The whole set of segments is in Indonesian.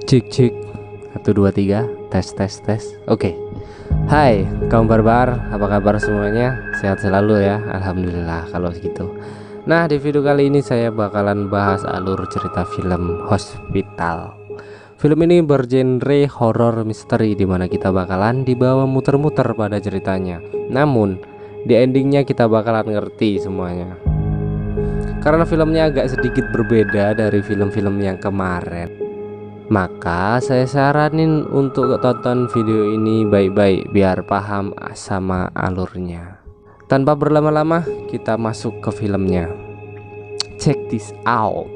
Cik cik 1 2 3 tes. Oke. Hai kaum barbar, apa kabar semuanya? Sehat selalu ya, alhamdulillah kalau gitu. Nah, di video kali ini saya bakalan bahas alur cerita film Hospital. Film ini bergenre horor misteri, dimana kita bakalan dibawa muter-muter pada ceritanya. Namun di endingnya kita bakalan ngerti semuanya, karena filmnya agak sedikit berbeda dari film-film yang kemarin. Maka saya saranin untuk tonton video ini baik-baik biar paham sama alurnya. Tanpa berlama-lama kita masuk ke filmnya. Check this out.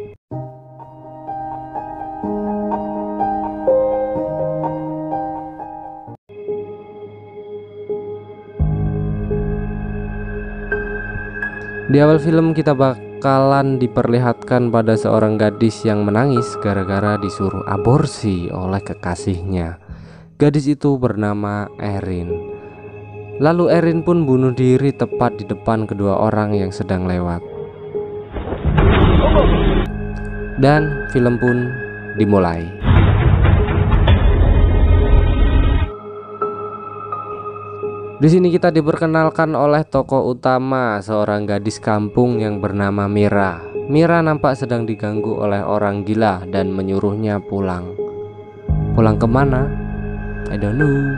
Di awal film kita bakalan diperlihatkan pada seorang gadis yang menangis gara-gara disuruh aborsi oleh kekasihnya. Gadis itu bernama Erin. Lalu Erin pun bunuh diri tepat di depan kedua orang yang sedang lewat. Dan film pun dimulai. Di sini kita diperkenalkan oleh tokoh utama, seorang gadis kampung yang bernama Mira. Mira nampak sedang diganggu oleh orang gila dan menyuruhnya pulang. Pulang kemana? I don't know.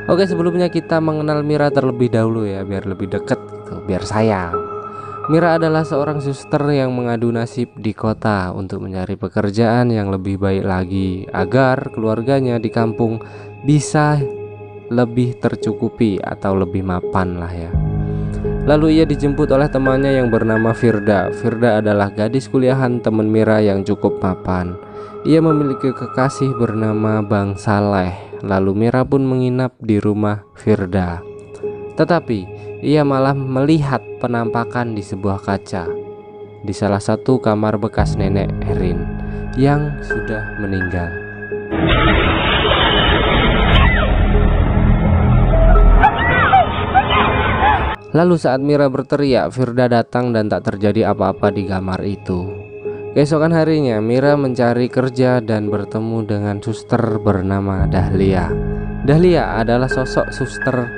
Oke, sebelumnya kita mengenal Mira terlebih dahulu ya, biar lebih dekat gitu, biar sayang. Mira adalah seorang suster yang mengadu nasib di kota untuk mencari pekerjaan yang lebih baik lagi agar keluarganya di kampung bisa lebih tercukupi atau lebih mapan lah ya. Lalu ia dijemput oleh temannya yang bernama Firda. Firda adalah gadis kuliahan teman Mira yang cukup mapan. Ia memiliki kekasih bernama Bang Saleh. Lalu Mira pun menginap di rumah Firda. Tetapi ia malah melihat penampakan di sebuah kaca di salah satu kamar bekas nenek Erin yang sudah meninggal. Lalu saat Mira berteriak, Firda datang dan tak terjadi apa-apa di kamar itu. Keesokan harinya Mira mencari kerja dan bertemu dengan suster bernama Dahlia. Dahlia adalah sosok suster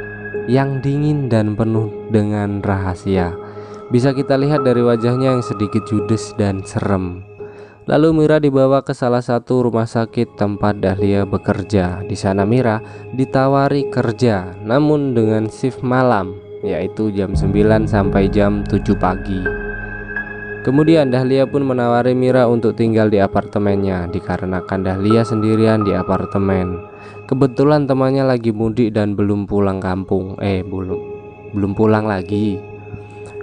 yang dingin dan penuh dengan rahasia. Bisa kita lihat dari wajahnya yang sedikit judes dan serem. Lalu Mira dibawa ke salah satu rumah sakit tempat Dahlia bekerja. Di sana Mira ditawari kerja, namun dengan shift malam, yaitu jam 9 sampai jam 7 pagi. Kemudian Dahlia pun menawari Mira untuk tinggal di apartemennya, dikarenakan Dahlia sendirian di apartemen. Kebetulan temannya lagi mudik dan belum pulang kampung. Belum pulang lagi.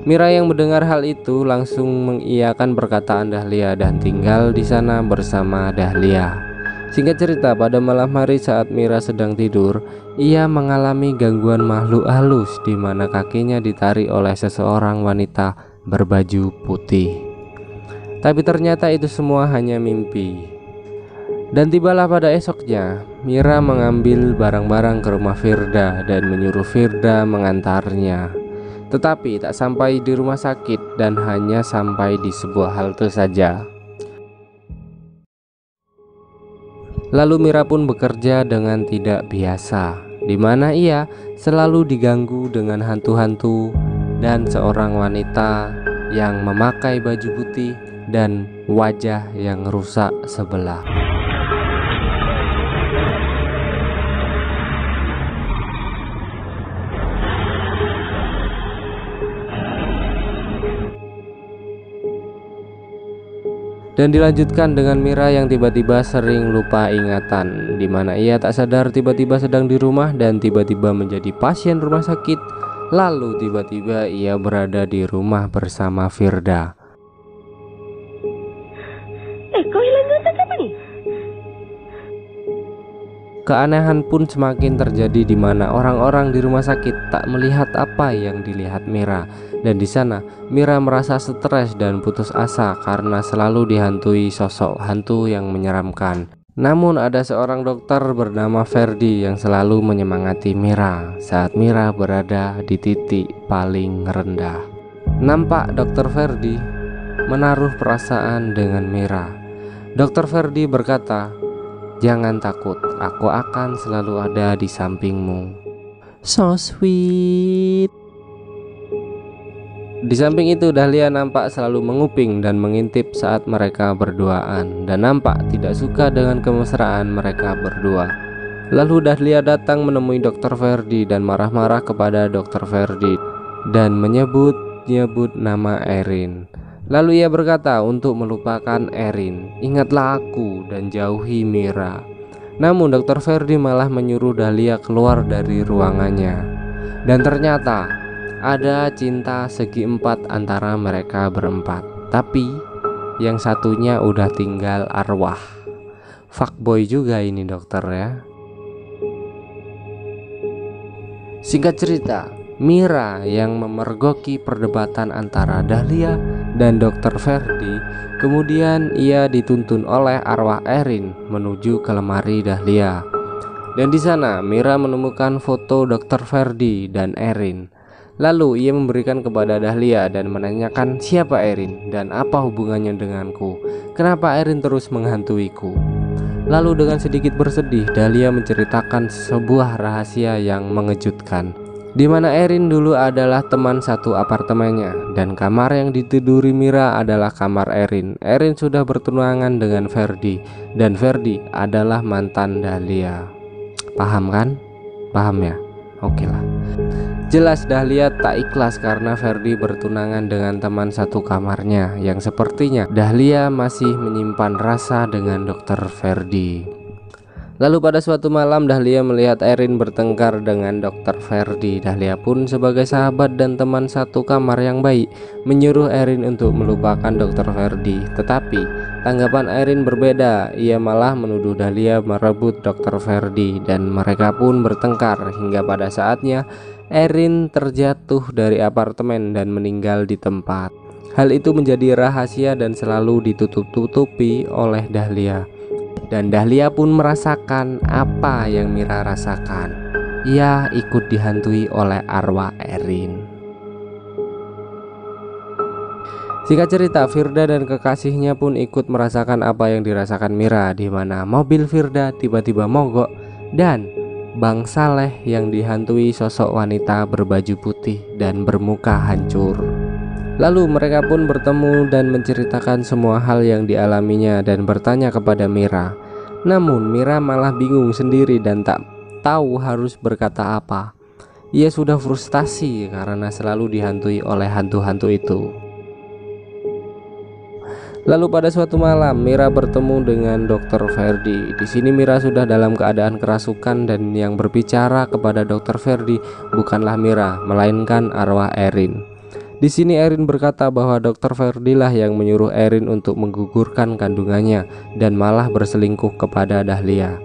Mira yang mendengar hal itu langsung mengiyakan perkataan Dahlia dan tinggal di sana bersama Dahlia. Singkat cerita, pada malam hari saat Mira sedang tidur, ia mengalami gangguan makhluk halus di mana kakinya ditarik oleh seseorang wanita berbaju putih. Tapi ternyata itu semua hanya mimpi. Dan tibalah pada esoknya, Mira mengambil barang-barang ke rumah Firda dan menyuruh Firda mengantarnya. Tetapi tak sampai di rumah sakit dan hanya sampai di sebuah halte saja. Lalu Mira pun bekerja dengan tidak biasa, di mana ia selalu diganggu dengan hantu-hantu dan seorang wanita yang memakai baju putih dan wajah yang rusak sebelah. Dan dilanjutkan dengan Mira yang tiba-tiba sering lupa ingatan, di mana ia tak sadar tiba-tiba sedang di rumah dan tiba-tiba menjadi pasien rumah sakit. Lalu tiba-tiba ia berada di rumah bersama Firda. Kau hilang ingatan apa nih? Keanehan pun semakin terjadi di mana orang-orang di rumah sakit tak melihat apa yang dilihat Mira. Dan di sana Mira merasa stres dan putus asa karena selalu dihantui sosok hantu yang menyeramkan. Namun ada seorang dokter bernama Ferdi yang selalu menyemangati Mira saat Mira berada di titik paling rendah. Nampak Dokter Ferdi menaruh perasaan dengan Mira. Dokter Ferdi berkata, "Jangan takut, aku akan selalu ada di sampingmu." So sweet. Di samping itu Dahlia nampak selalu menguping dan mengintip saat mereka berduaan, dan nampak tidak suka dengan kemesraan mereka berdua. Lalu Dahlia datang menemui Dokter Ferdi dan marah-marah kepada Dokter Ferdi dan menyebut-nyebut nama Erin. Lalu ia berkata untuk melupakan Erin, "Ingatlah aku dan jauhi Mira." Namun Dokter Ferdi malah menyuruh Dahlia keluar dari ruangannya. Dan ternyata ada cinta segi empat antara mereka berempat. Tapi yang satunya udah tinggal arwah. Fuckboy juga ini dokter ya. Singkat cerita, Mira yang memergoki perdebatan antara Dahlia dan Dokter Ferdi, kemudian ia dituntun oleh arwah Erin menuju ke lemari Dahlia. Dan di sana Mira menemukan foto Dokter Ferdi dan Erin. Lalu ia memberikan kepada Dahlia dan menanyakan siapa Erin dan apa hubungannya denganku. Kenapa Erin terus menghantuiku? Lalu dengan sedikit bersedih Dahlia menceritakan sebuah rahasia yang mengejutkan, di mana Erin dulu adalah teman satu apartemennya dan kamar yang ditiduri Mira adalah kamar Erin. Erin sudah bertunangan dengan Ferdi dan Ferdi adalah mantan Dahlia. Paham kan? Paham ya? Oke lah. Jelas Dahlia tak ikhlas karena Ferdi bertunangan dengan teman satu kamarnya, yang sepertinya Dahlia masih menyimpan rasa dengan Dokter Ferdi. Lalu pada suatu malam Dahlia melihat Erin bertengkar dengan Dokter Ferdi. Dahlia pun sebagai sahabat dan teman satu kamar yang baik menyuruh Erin untuk melupakan Dokter Ferdi. Tetapi tanggapan Erin berbeda. Ia malah menuduh Dahlia merebut Dokter Ferdi dan mereka pun bertengkar hingga pada saatnya Erin terjatuh dari apartemen dan meninggal di tempat. Hal itu menjadi rahasia dan selalu ditutup-tutupi oleh Dahlia. Dan Dahlia pun merasakan apa yang Mira rasakan. Ia ikut dihantui oleh arwah Erin. Singkat cerita, Firda dan kekasihnya pun ikut merasakan apa yang dirasakan Mira, di mana mobil Firda tiba-tiba mogok dan Bang Saleh yang dihantui sosok wanita berbaju putih dan bermuka hancur. Lalu mereka pun bertemu dan menceritakan semua hal yang dialaminya dan bertanya kepada Mira. Namun Mira malah bingung sendiri dan tak tahu harus berkata apa. Ia sudah frustasi karena selalu dihantui oleh hantu-hantu itu. Lalu pada suatu malam Mira bertemu dengan Dokter Ferdi. Di sini Mira sudah dalam keadaan kerasukan dan yang berbicara kepada Dokter Ferdi bukanlah Mira, melainkan arwah Erin. Di sini Erin berkata bahwa Dokter Ferdi lah yang menyuruh Erin untuk menggugurkan kandungannya dan malah berselingkuh kepada Dahlia.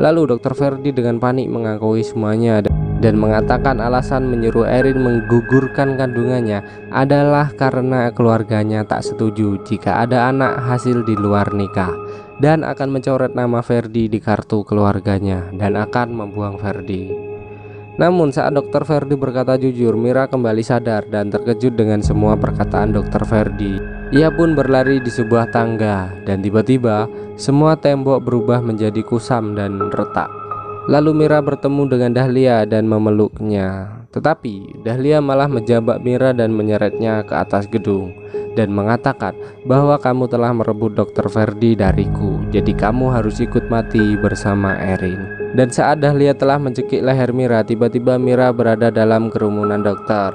Lalu Dokter Ferdi dengan panik mengakui semuanya dan mengatakan alasan menyuruh Erin menggugurkan kandungannya adalah karena keluarganya tak setuju jika ada anak hasil di luar nikah dan akan mencoret nama Ferdi di kartu keluarganya dan akan membuang Ferdi. Namun saat Dokter Ferdi berkata jujur, Mira kembali sadar dan terkejut dengan semua perkataan Dokter Ferdi. Ia pun berlari di sebuah tangga dan tiba-tiba semua tembok berubah menjadi kusam dan retak. Lalu Mira bertemu dengan Dahlia dan memeluknya. Tetapi Dahlia malah menjambak Mira dan menyeretnya ke atas gedung dan mengatakan bahwa kamu telah merebut Dokter Ferdi dariku, jadi kamu harus ikut mati bersama Erin. Dan saat Dahlia telah mencekik leher Mira, tiba-tiba Mira berada dalam kerumunan dokter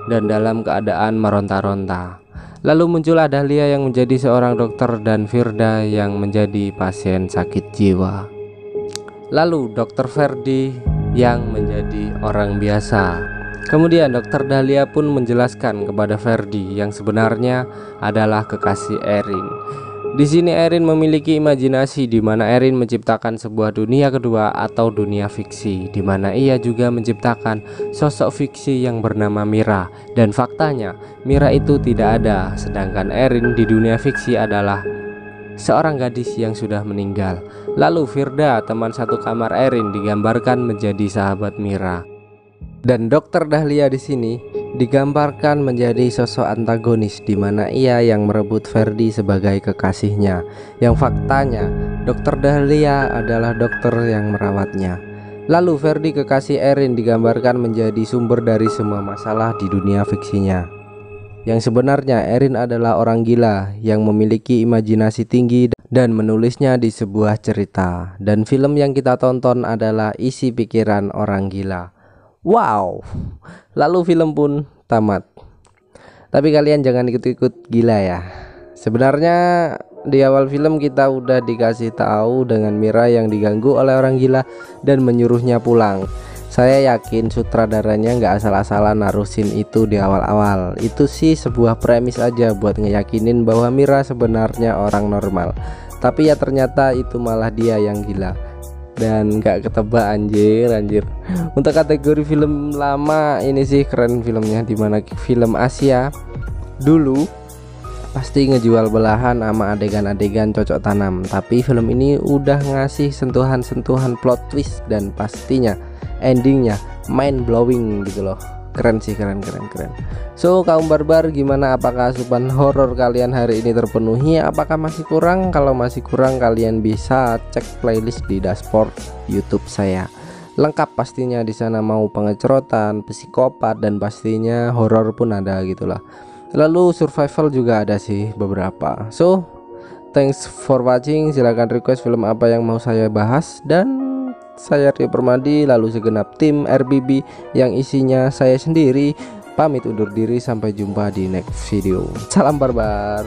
dan dalam keadaan meronta-ronta. Lalu muncullah Dahlia yang menjadi seorang dokter dan Firda yang menjadi pasien sakit jiwa. Lalu Dokter Ferdi yang menjadi orang biasa. Kemudian Dokter Dahlia pun menjelaskan kepada Ferdi yang sebenarnya adalah kekasih Erin. Di sini Erin memiliki imajinasi di mana Erin menciptakan sebuah dunia kedua atau dunia fiksi, di mana ia juga menciptakan sosok fiksi yang bernama Mira. Dan faktanya Mira itu tidak ada, sedangkan Erin di dunia fiksi adalah seorang gadis yang sudah meninggal. Lalu Firda, teman satu kamar Erin, digambarkan menjadi sahabat Mira. Dan Dokter Dahlia di sini digambarkan menjadi sosok antagonis, di mana ia yang merebut Ferdi sebagai kekasihnya. Yang faktanya Dokter Dahlia adalah dokter yang merawatnya. Lalu Ferdi, kekasih Erin, digambarkan menjadi sumber dari semua masalah di dunia fiksinya. Yang sebenarnya Erin adalah orang gila yang memiliki imajinasi tinggi dan menulisnya di sebuah cerita. Dan film yang kita tonton adalah isi pikiran orang gila. Wow. Lalu film pun tamat. Tapi kalian jangan ikut-ikut gila ya. Sebenarnya di awal film kita udah dikasih tahu dengan Mira yang diganggu oleh orang gila dan menyuruhnya pulang. Saya yakin sutradaranya nggak asal-asalan naruh scene itu di awal-awal. Itu sih sebuah premis aja buat ngeyakinin bahwa Mira sebenarnya orang normal. Tapi ya ternyata itu malah dia yang gila. Dan nggak ketebak, anjir. Untuk kategori film lama ini sih keren filmnya, dimana film Asia dulu pasti ngejual belahan sama adegan-adegan cocok tanam. Tapi film ini udah ngasih sentuhan-sentuhan plot twist dan pastinya endingnya mind blowing gitu loh. Keren sih, keren. So kaum barbar, gimana, apakah asupan horor kalian hari ini terpenuhi? Apakah masih kurang? Kalau masih kurang, kalian bisa cek playlist di dashboard YouTube saya. Lengkap pastinya di sana, mau pengecerotan, psikopat, dan pastinya horor pun ada gitu lah. Lalu survival juga ada sih beberapa. So thanks for watching. Silahkan request film apa yang mau saya bahas, dan saya Rio Permadi, lalu segenap tim RBB yang isinya saya sendiri pamit undur diri. Sampai jumpa di next video. Salam barbar.